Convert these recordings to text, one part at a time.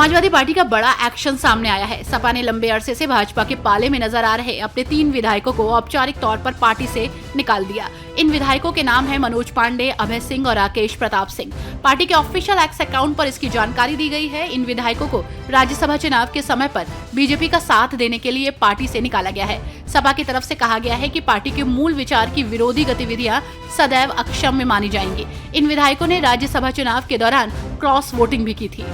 Samajwadi party का बड़ा action सामने आया है। सपा ने लंबे अरसे से भाजपा के पाले में नजर आ रहे अपने 3 विधायकों को औपचारिक तौर पर पार्टी से निकाल दिया। इन विधायकों के नाम है मनोज पांडे, अभय सिंह और राकेश प्रताप सिंह। पार्टी के ऑफिशियल एक्स अकाउंट पर इसकी जानकारी दी गई है। इन विधायकों को राज्यसभा चुनाव के समय पर बीजेपी का साथ देने के लिए पार्टी से निकाला गया है। सपा की तरफ से कहा गया है कि पार्टी के मूल विचार की विरोधी गतिविधियां सदैव अक्षम्य मानी जाएंगी। इन विधायकों ने राज्यसभा चुनाव के दौरान क्रॉस वोटिंग भी की थी।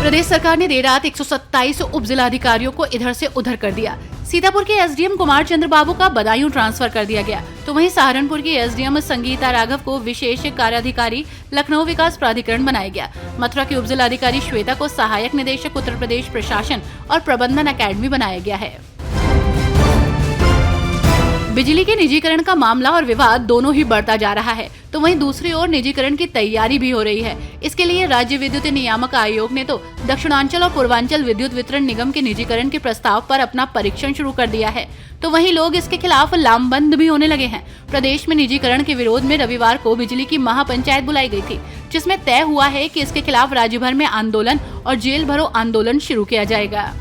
प्रदेश सरकार ने देर रात 127 उप जिलाधिकारियों को इधर से उधर कर दिया। सीतापुर के एसडीएम कुमार चंद्र बाबू का बदायूं ट्रांसफर कर दिया गया, तो वहीं सहारनपुर की एसडीएम संगीता राघव को विशेष कार्याधिकारी लखनऊ विकास प्राधिकरण बनाया गया। मथुरा की उप जिलाधिकारी श्वेता को सहायक निदेशक उत्तर प्रदेश प्रशासन और प्रबंधन अकेडमी बनाया गया है। बिजली के निजीकरण का मामला और विवाद दोनों ही बढ़ता जा रहा है, तो वहीं दूसरी ओर निजीकरण की तैयारी भी हो रही है। इसके लिए राज्य विद्युत नियामक आयोग ने तो दक्षिणांचल और पूर्वांचल विद्युत वितरण निगम के निजीकरण के प्रस्ताव पर अपना परीक्षण शुरू कर दिया है, तो वहीं लोग इसके खिलाफ लामबंद भी होने लगे हैं। प्रदेश में निजीकरण के विरोध में रविवार को बिजली की महापंचायत बुलाई गई थी, जिसमें तय हुआ है कि इसके खिलाफ राज्य भर में आंदोलन और जेल भरो आंदोलन शुरू किया जाएगा।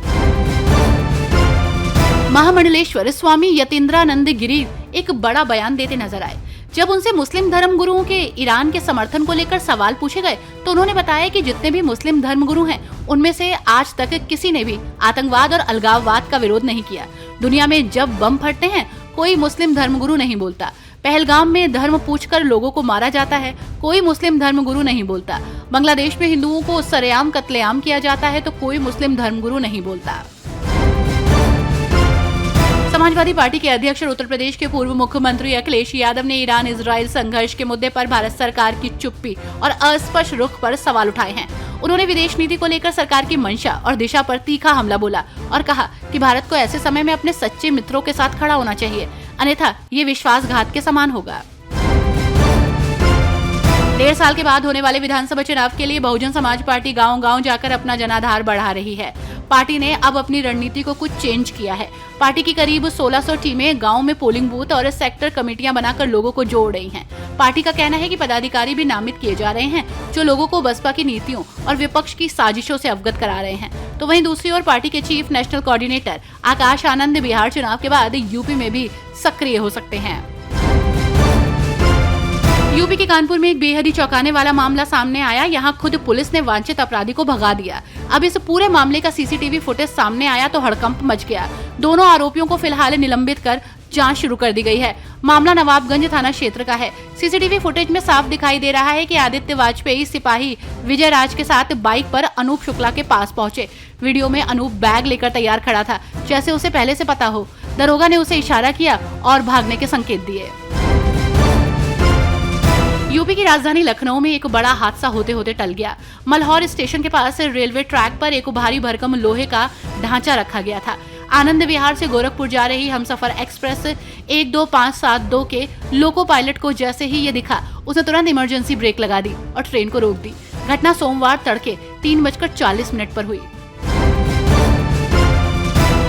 महामंडलेश्वर स्वामी यतीन्द्रानंद गिरी एक बड़ा बयान देते नजर आए। जब उनसे मुस्लिम धर्मगुरुओं के ईरान के समर्थन को लेकर सवाल पूछे गए, तो उन्होंने बताया कि जितने भी मुस्लिम धर्मगुरु हैं, उनमें से आज तक किसी ने भी आतंकवाद और अलगाववाद का विरोध नहीं किया। दुनिया में जब बम फटते हैं, कोई मुस्लिम धर्मगुरु नहीं बोलता। पहलगाम में धर्म पूछकर लोगों को मारा जाता है, कोई मुस्लिम धर्मगुरु नहीं बोलता। बांग्लादेश में हिंदुओं को सरेआम कत्लेआम किया जाता है, तो कोई मुस्लिम धर्मगुरु नहीं बोलता। समाजवादी पार्टी के अध्यक्ष और उत्तर प्रदेश के पूर्व मुख्यमंत्री अखिलेश यादव ने ईरान इजराइल संघर्ष के मुद्दे पर भारत सरकार की चुप्पी और अस्पष्ट रुख पर सवाल उठाए हैं। उन्होंने विदेश नीति को लेकर सरकार की मंशा और दिशा पर तीखा हमला बोला और कहा कि भारत को ऐसे समय में अपने सच्चे मित्रों के साथ खड़ा होना चाहिए, अन्यथा ये विश्वासघात के समान होगा। 1.5 साल के बाद होने वाले विधानसभा चुनाव के लिए बहुजन समाज पार्टी गांव-गांव जाकर अपना जनाधार बढ़ा रही है। पार्टी ने अब अपनी रणनीति को कुछ चेंज किया है। पार्टी की करीब 1600 टीमें गांव में पोलिंग बूथ और सेक्टर कमेटियां बनाकर लोगों को जोड़ रही हैं। पार्टी का कहना है कि पदाधिकारी भी नामित किए जा रहे हैं, जो लोगों को बसपा की नीतियों और विपक्ष की साजिशों से अवगत करा रहे हैं। तो वहीं दूसरी ओर पार्टी के chief national coordinator Akash Anand Bihar चुनाव के बाद यूपी में भी सक्रिय हो सकते हैं। यूपी के कानपुर में एक बेहद ही चौंकाने वाला मामला सामने आया। यहाँ खुद पुलिस ने वांछित अपराधी को भगा दिया। अब इस पूरे मामले का सीसीटीवी फुटेज सामने आया तो हड़कंप मच गया। दोनों आरोपियों को फिलहाल निलंबित कर जांच शुरू कर दी गई है। मामला नवाबगंज थाना क्षेत्र का है। सीसीटीवी फुटेज में साफ दिखाई दे रहा है कि आदित्य वाजपेयी सिपाही विजय राज के साथ बाइक पर अनूप शुक्ला के पास पहुंचे। वीडियो में अनूप बैग लेकर तैयार खड़ा था, जैसे उसे पहले से पता हो। दरोगा ने उसे इशारा किया और भागने के संकेत दिए। यूपी की राजधानी लखनऊ में एक बड़ा हादसा होते होते टल गया। मल्हौर स्टेशन के पास रेलवे ट्रैक पर एक भारी भरकम लोहे का ढांचा रखा गया था। आनंद विहार से गोरखपुर जा रही हमसफर एक्सप्रेस 12572 के लोको पायलट को जैसे ही ये दिखा, उसने तुरंत इमरजेंसी ब्रेक लगा दी और ट्रेन को रोक दी। घटना सोमवार तड़के 3:40 पर हुई।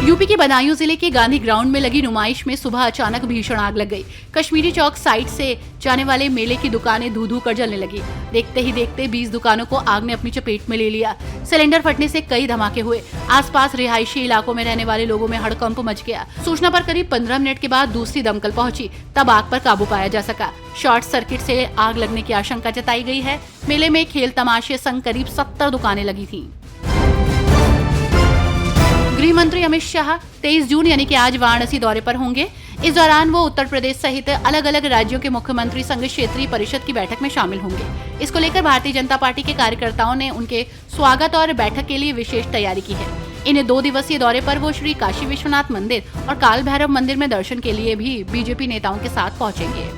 यूपी के बदायूं जिले के गांधी ग्राउंड में लगी नुमाइश में सुबह अचानक भीषण आग लग गई। कश्मीरी चौक साइड से जाने वाले मेले की दुकानें धू-धू कर जलने लगी। देखते ही देखते 20 दुकानों को आग ने अपनी चपेट में ले लिया। सिलेंडर फटने से कई धमाके हुए। आसपास रिहायशी इलाकों में रहने वाले लोगों में हड़कंप मच गया। सूचना पर करीब 15 मिनट के बाद दूसरी दमकल पहुंची, तब आग पर काबू पाया जा सका। शॉर्ट सर्किट से आग लगने की आशंका जताई गई है। मेले में खेल तमाशे संग करीब 70 दुकानें लगी थी। गृह मंत्री अमित शाह 23 जून यानी कि आज वाराणसी दौरे पर होंगे। इस दौरान वो उत्तर प्रदेश सहित अलग अलग राज्यों के मुख्यमंत्री संग क्षेत्रीय परिषद की बैठक में शामिल होंगे। इसको लेकर भारतीय जनता पार्टी के कार्यकर्ताओं ने उनके स्वागत और बैठक के लिए विशेष तैयारी की है। इन 2 दिवसीय दौरे पर वो श्री काशी विश्वनाथ मंदिर और काल भैरव मंदिर में दर्शन के लिए भी बीजेपी नेताओं के साथ पहुंचेंगे।